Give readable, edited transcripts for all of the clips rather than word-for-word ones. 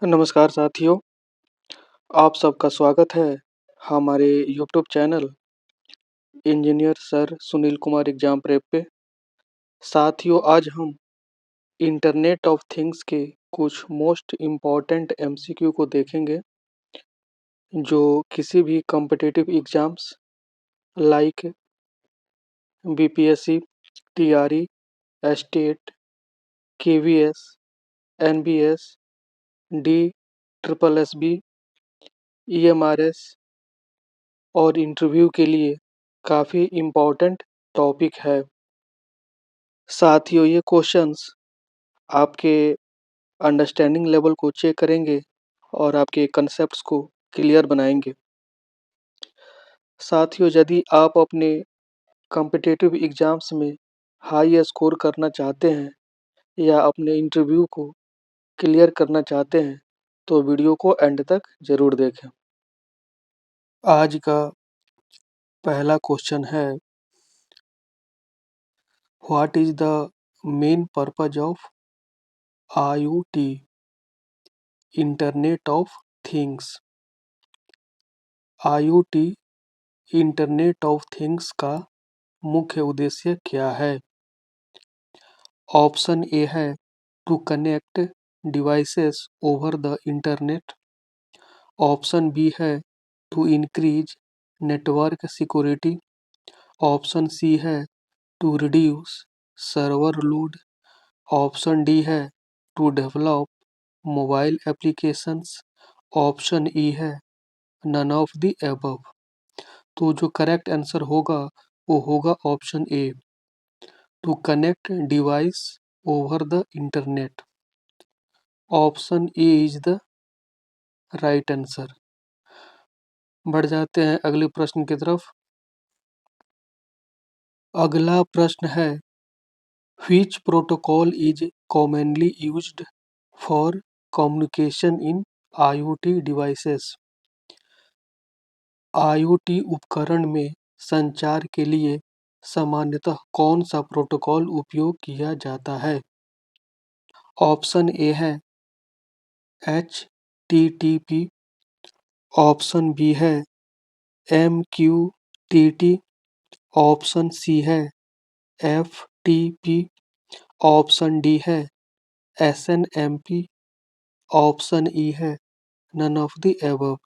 नमस्कार साथियों, आप सबका स्वागत है हमारे YouTube channel engineer sir Sunil Kumar exam prep पे। साथियों, आज हम इंटरनेट ऑफ थिंग्स के कुछ मोस्ट इम्पॉर्टेंट एमसीक्यू को देखेंगे जो किसी भी competitive exams like BPSC, TRE, estate, KVS, NBS, D triple SB, EMRS और इंटरव्यू के लिए काफ़ी इम्पोर्टेंट टॉपिक है। साथियों, ये क्वेश्चंस आपके अंडरस्टैंडिंग लेवल को चेक करेंगे और आपके कंसेप्ट्स को क्लियर बनाएंगे। साथियों, यदि आप अपने कॉम्पिटिटिव एग्जाम्स में हाई स्कोर करना चाहते हैं या अपने इंटरव्यू को क्लियर करना चाहते हैं तो वीडियो को एंड तक ज़रूर देखें। आज का पहला क्वेश्चन है, what is the main purpose of IoT, internet of things. IoT internet of things का मुख्य उद्देश्य क्या है? ऑप्शन ए है to connect devices over the internet. Option B है to increase network security. Option C है to reduce server load. Option D है to develop mobile applications. Option E है नन ऑफ द एबव। तो जो correct answer होगा वो होगा option A, to connect device over the internet. Option A is the right answer. बढ़ जाते हैं अगले प्रश्न की तरफ। अगला प्रश्न है, which protocol is commonly used for communication in IoT devices. IoT उपकरण में संचार के लिए सामान्यतः कौन सा प्रोटोकॉल उपयोग किया जाता है? ऑप्शन ए है HTTP। ऑप्शन बी है MQTT। ऑप्शन सी है FTP। ऑप्शन डी है SNMP। ऑप्शन ई है नन ऑफ द एबव।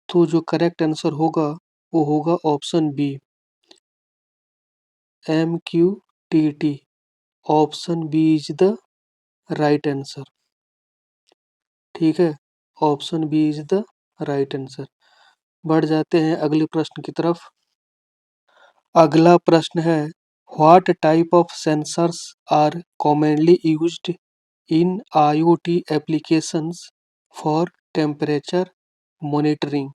तो जो करेक्ट आंसर होगा वो होगा option B, MQTT। Option B is the right answer. ठीक है, option B is the right answer. बढ़ जाते हैं अगले प्रश्न की तरफ। अगला प्रश्न है, what type of sensors are commonly used in IoT applications for temperature monitoring.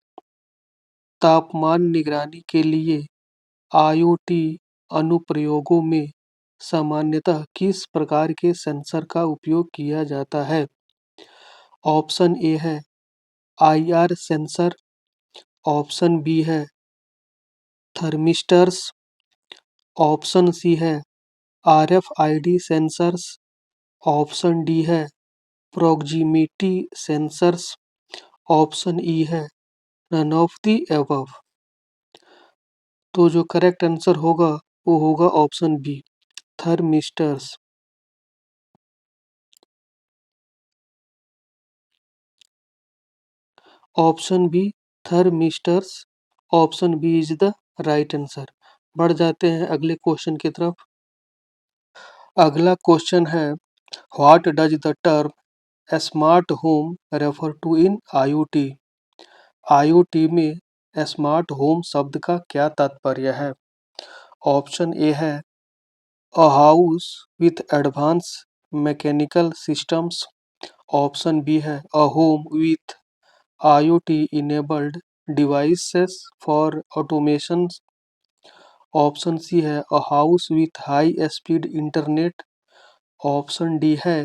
तापमान निगरानी के लिए IoT अनुप्रयोगों में सामान्यतः किस प्रकार के सेंसर का उपयोग किया जाता है? ऑप्शन ए है IR सेंसर। ऑप्शन बी है थर्मिस्टर्स। ऑप्शन सी है RFID सेंसर्स। ऑप्शन डी है प्रॉक्सिमिटी सेंसर्स। ऑप्शन ई है नन ऑफ द एबव। तो जो करेक्ट आंसर होगा वो होगा option B, thermistors. Option B, thermistors. Option B is the right answer. बढ़ जाते हैं अगले क्वेश्चन की तरफ। अगला क्वेश्चन है, what does the term smart home refer to in IoT। IoT में स्मार्ट होम शब्द का क्या तात्पर्य है? ऑप्शन ए है a house with advance mechanical systems. Option B है a home with IoT enabled devices for automation। Option C है a house with high speed internet. Option D है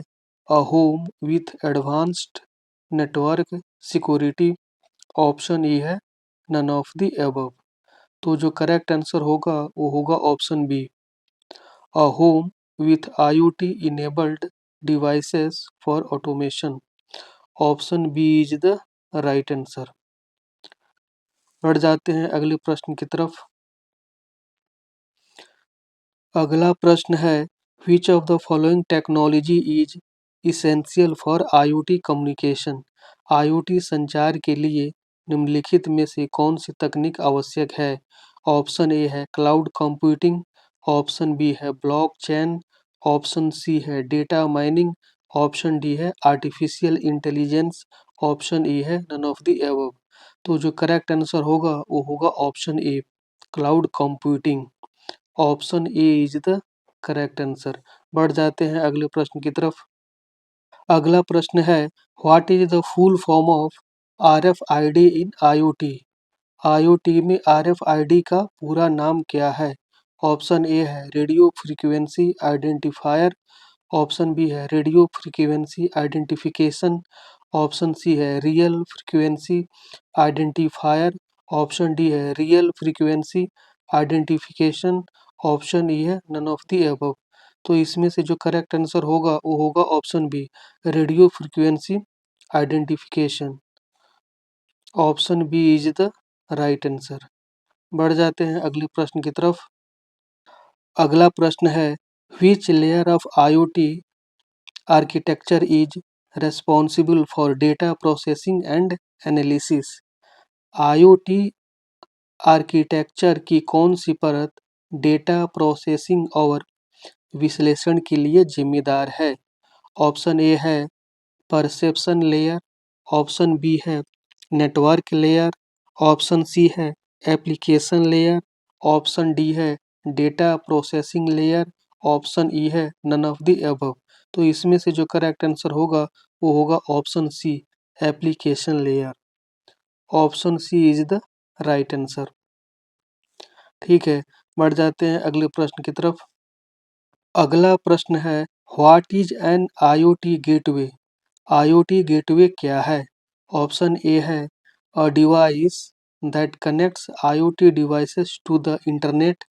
a home with advanced network security. Option E है none of the above. तो जो correct answer होगा वो होगा option B, a home with IoT enabled devices for automation। Option B is the right answer. बढ़ जाते हैं अगले प्रश्न की तरफ। अगला प्रश्न है which of the following technology is essential for IoT communication. IoT संचार के लिए निम्नलिखित में से कौन सी तकनीक आवश्यक है। ऑप्शन ए है क्लाउड कंप्यूटिंग, ऑप्शन बी है ब्लॉकचेन, ऑप्शन सी है डेटा माइनिंग, ऑप्शन डी है आर्टिफिशियल इंटेलिजेंस, ऑप्शन ई है नन ऑफ द एबव। तो जो करेक्ट आंसर होगा वो होगा option A cloud computing. Option A is the correct answer. बढ़ जाते हैं अगले प्रश्न की तरफ। अगला प्रश्न है what is the full form of RFID in IoT। IoT में RFID का पूरा नाम क्या है। ऑप्शन ए है radio frequency identifier, option B है radio frequency identification, option C है real frequency identifier, option D है real frequency identification, option E है नन ऑफ द अबव। तो इसमें से जो करेक्ट आंसर होगा वो होगा option B radio frequency identification. Option B is the right answer. बढ़ जाते हैं अगले प्रश्न की तरफ। अगला प्रश्न है which layer of IoT architecture is responsible for data processing and analysis. IoT architecture की कौन सी परत डेटा प्रोसेसिंग और विश्लेषण के लिए जिम्मेदार है। ऑप्शन ए है परसेप्शन लेयर, ऑप्शन बी है नेटवर्क लेयर, ऑप्शन सी है एप्लीकेशन लेयर, ऑप्शन डी है data processing layer, option E है नन ऑफ द अबव। तो इसमें से जो करेक्ट आंसर होगा वो होगा option C application layer. Option C is the right answer. ठीक है, बढ़ जाते हैं अगले प्रश्न की तरफ। अगला प्रश्न है what is an IoT gateway. IoT gateway क्या है। ऑप्शन ए है a device that connects IoT devices to the internet,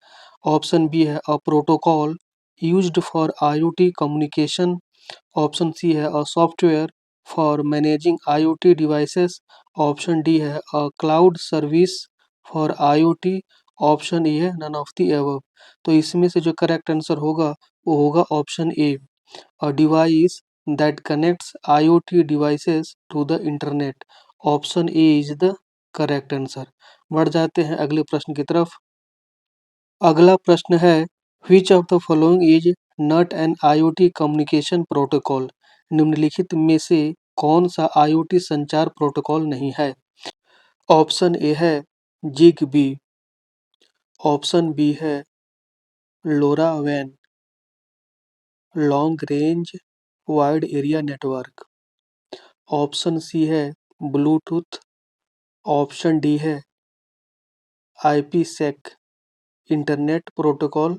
option B है a protocol used for IoT communication, option C है a software for managing IoT devices, option D है a cloud service for IoT, option E है none of the above. तो इसमें से जो correct answer होगा वो होगा option A a device that connects IoT devices to the internet. Option A is the correct answer. बढ़ जाते हैं अगले प्रश्न की तरफ। अगला प्रश्न है which of the following is not an IoT communication protocol. निम्नलिखित में से कौन सा IoT संचार प्रोटोकॉल नहीं है। ऑप्शन ए है जिग बी, ऑप्शन बी है लोरा वैन long range wide area network, option C है ब्लूटूथ, ऑप्शन डी है IPsec internet protocol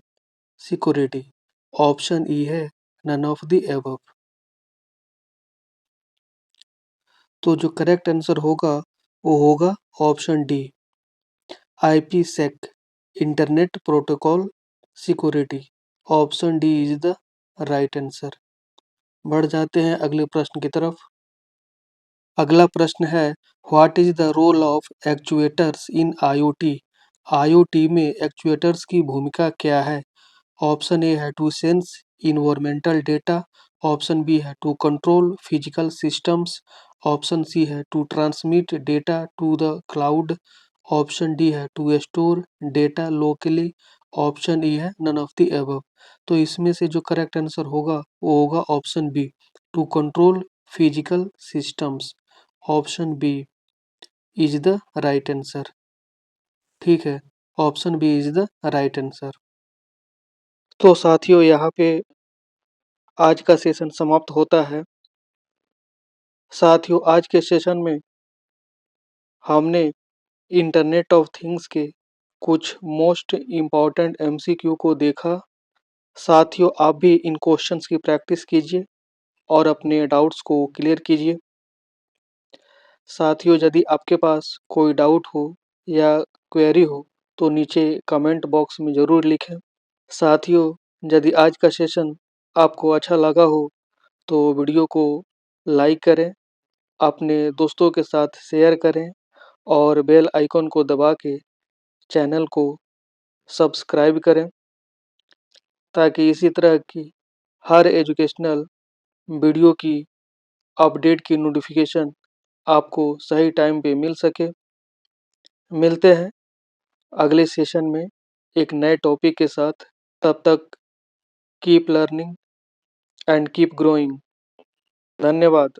security, option E है नन ऑफ द एबव। तो जो करेक्ट आंसर होगा वो होगा option D IPsec internet protocol security, option D is the right answer. बढ़ जाते हैं अगले प्रश्न की तरफ। अगला प्रश्न है what is the role of actuators in IoT। IoT में एक्चुएटर्स की भूमिका क्या है। ऑप्शन ए है to sense environmental data, option B है to control physical systems, option C है to transmit data to the cloud, option D है to store data locally, option E है नन ऑफ द एबव। तो इसमें से जो correct answer होगा वो होगा option B to control physical systems. Option B is the right answer. ठीक है, option B is the right answer. तो साथियों यहाँ पे आज का सेशन समाप्त होता है। साथियों आज के सेशन में हमने इंटरनेट ऑफ थिंग्स के कुछ मोस्ट इम्पॉर्टेंट MCQ को देखा। साथियों आप भी इन क्वेश्चंस की प्रैक्टिस कीजिए और अपने डाउट्स को क्लियर कीजिए। साथियों यदि आपके पास कोई डाउट हो या क्वेरी हो तो नीचे कमेंट बॉक्स में ज़रूर लिखें। साथियों यदि आज का सेशन आपको अच्छा लगा हो तो वीडियो को लाइक करें अपने दोस्तों के साथ शेयर करें और बेल आइकन को दबा के चैनल को सब्सक्राइब करें ताकि इसी तरह की हर एजुकेशनल वीडियो की अपडेट की नोटिफिकेशन आपको सही टाइम पे मिल सके। मिलते हैं अगले सेशन में एक नए टॉपिक के साथ। तब तक keep learning and keep growing. धन्यवाद।